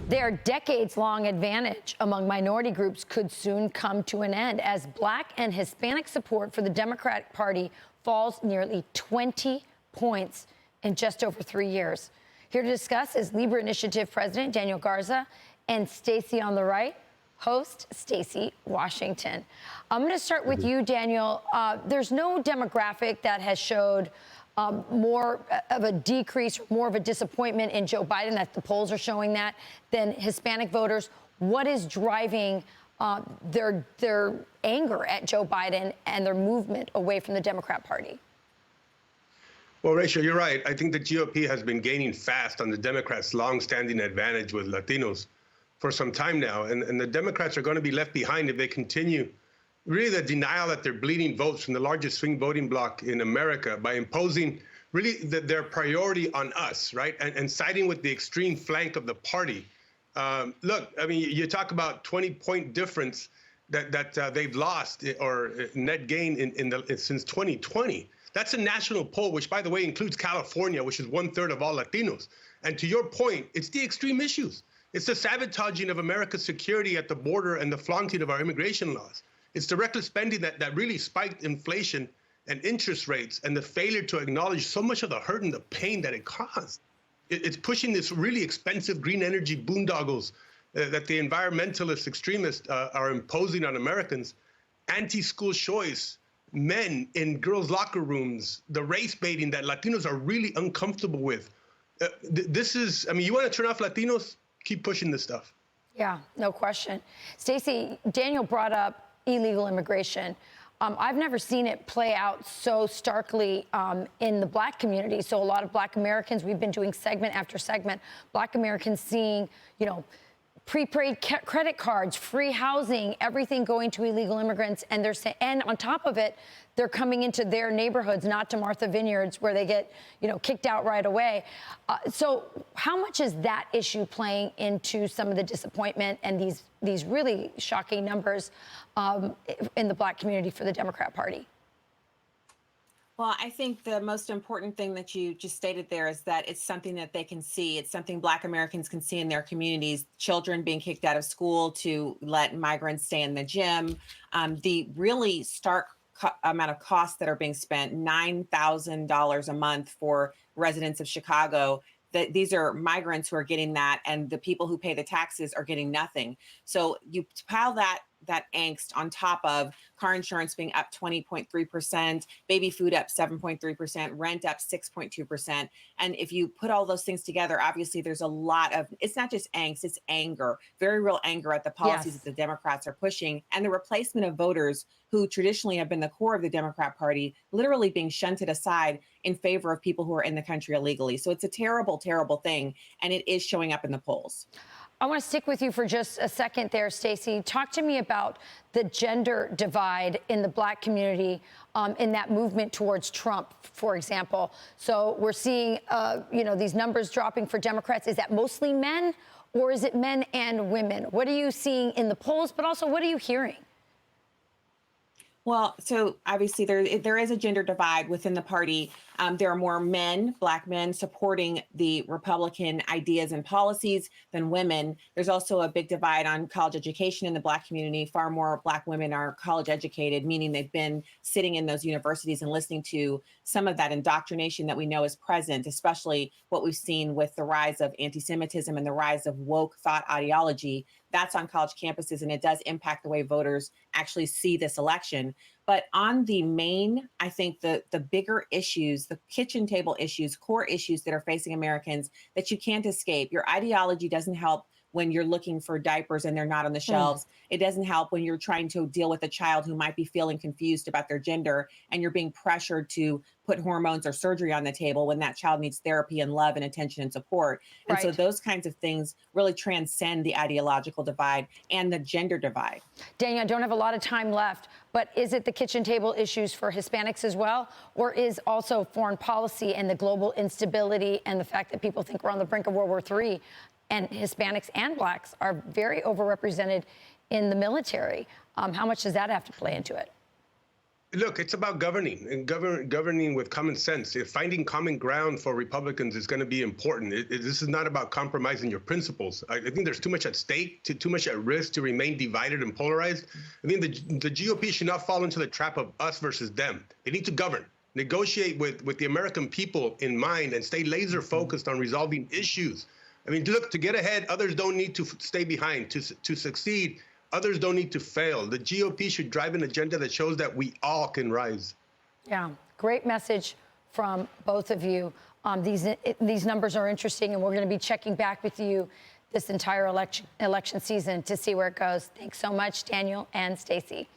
Their decades-long advantage among minority groups could soon come to an end as Black and Hispanic support for the Democratic Party falls nearly 20 points in just over 3 years. Here to discuss is Libre Initiative President Daniel Garza and Stacy on the right, host Stacy Washington. I'm going to start with you, Daniel. There's no demographic that has showed more of a decrease, more of a disappointment in Joe Biden, that the polls are showing that, than Hispanic voters. What is driving their anger at Joe Biden and their movement away from the Democrat Party? Well, Rachel, you're right. I think the GOP has been gaining fast on the Democrats' long-standing advantage with Latinos for some time now. And the Democrats are going to be left behind if they continue really the denial that they're bleeding votes from the largest swing voting bloc in America by imposing really their priority on us, right? And siding with the extreme flank of the party. Look, I mean, you talk about 20-point difference that they've lost or net gain since 2020. That's a national poll, which, by the way, includes California, which is 1/3 of all Latinos. And to your point, it's the extreme issues. It's the sabotaging of America's security at the border and the flaunting of our immigration laws. It's the reckless spending that really spiked inflation and interest rates, and the failure to acknowledge so much of the hurt and the pain that it caused. It's pushing this really expensive green energy boondoggles that the environmentalist extremists are imposing on Americans, anti-school choice, men in girls' locker rooms, the race baiting that Latinos are really uncomfortable with. This is, I mean, you want to turn off Latinos? Keep pushing this stuff. Yeah, no question. Stacey, Daniel brought up illegal immigration. I've never seen it play out so starkly in the Black community. So a lot of Black Americans, we've been doing segment after segment, Black Americans seeing, you know, prepaid credit cards, free housing, everything going to illegal immigrants. And they're saying, and on top of it, they're coming into their neighborhoods, not to Martha Vineyards, where they get, you know, kicked out right away. So how much is that issue playing into some of the disappointment and these really shocking numbers in the Black community for the Democrat Party? Well, I think the most important thing that you just stated there is that it's something that they can see. It's something Black Americans can see in their communities, children being kicked out of school to let migrants stay in the gym, the really stark amount of costs that are being spent, $9,000 a month for residents of Chicago. That these are migrants who are getting that, and the people who pay the taxes are getting nothing. So you pile that angst on top of car insurance being up 20.3%, baby food up 7.3%, rent up 6.2%. And if you put all those things together, obviously there's a lot of, it's not just angst, it's anger, very real anger at the policies that the Democrats are pushing, and the replacement of voters who traditionally have been the core of the Democrat Party, literally being shunted aside in favor of people who are in the country illegally. So it's a terrible, terrible thing, and it is showing up in the polls. I want to stick with you for just a second there, Stacey. Talk to me about the gender divide in the Black community in that movement towards Trump, for example. So we're seeing, you know, these numbers dropping for Democrats. Is that mostly men, or is it men and women? What are you seeing in the polls, but also what are you hearing? Well, so obviously there is a gender divide within the party. There are more men, Black men, supporting the Republican ideas and policies than women. There's also a big divide on college education in the Black community. Far more Black women are college educated, meaning they've been sitting in those universities and listening to some of that indoctrination that we know is present, especially what we've seen with the rise of anti-Semitism and the rise of woke thought ideology. That's on college campuses, and it does impact the way voters actually see this election. But on the main, I think the bigger issues, the kitchen table issues, core issues that are facing Americans that you can't escape. Your ideology doesn't help when you're looking for diapers and they're not on the shelves. It doesn't help when you're trying to deal with a child who might be feeling confused about their gender and you're being pressured to put hormones or surgery on the table when that child needs therapy and love and attention and support. And so those kinds of things really transcend the ideological divide and the gender divide. Daniel, I don't have a lot of time left, but is it the kitchen table issues for Hispanics as well? Or is also foreign policy and the global instability and the fact that people think we're on the brink of World War III, and Hispanics and Blacks are very overrepresented in the military? How much does that have to play into it? Look, it's about governing and governing with common sense. If finding common ground for Republicans is going to be important, this is not about compromising your principles. I think there's too much at stake, too much at risk to remain divided and polarized. I mean, the GOP should not fall into the trap of us versus them. They need to govern, negotiate with the American people in mind, and stay laser focused on resolving issues. I mean, look, to get ahead, others don't need to stay behind. To succeed, others don't need to fail. The GOP should drive an agenda that shows that we all can rise. Yeah, great message from both of you. These numbers are interesting, and we're going to be checking back with you this entire election season to see where it goes. Thanks so much, Daniel and Stacy.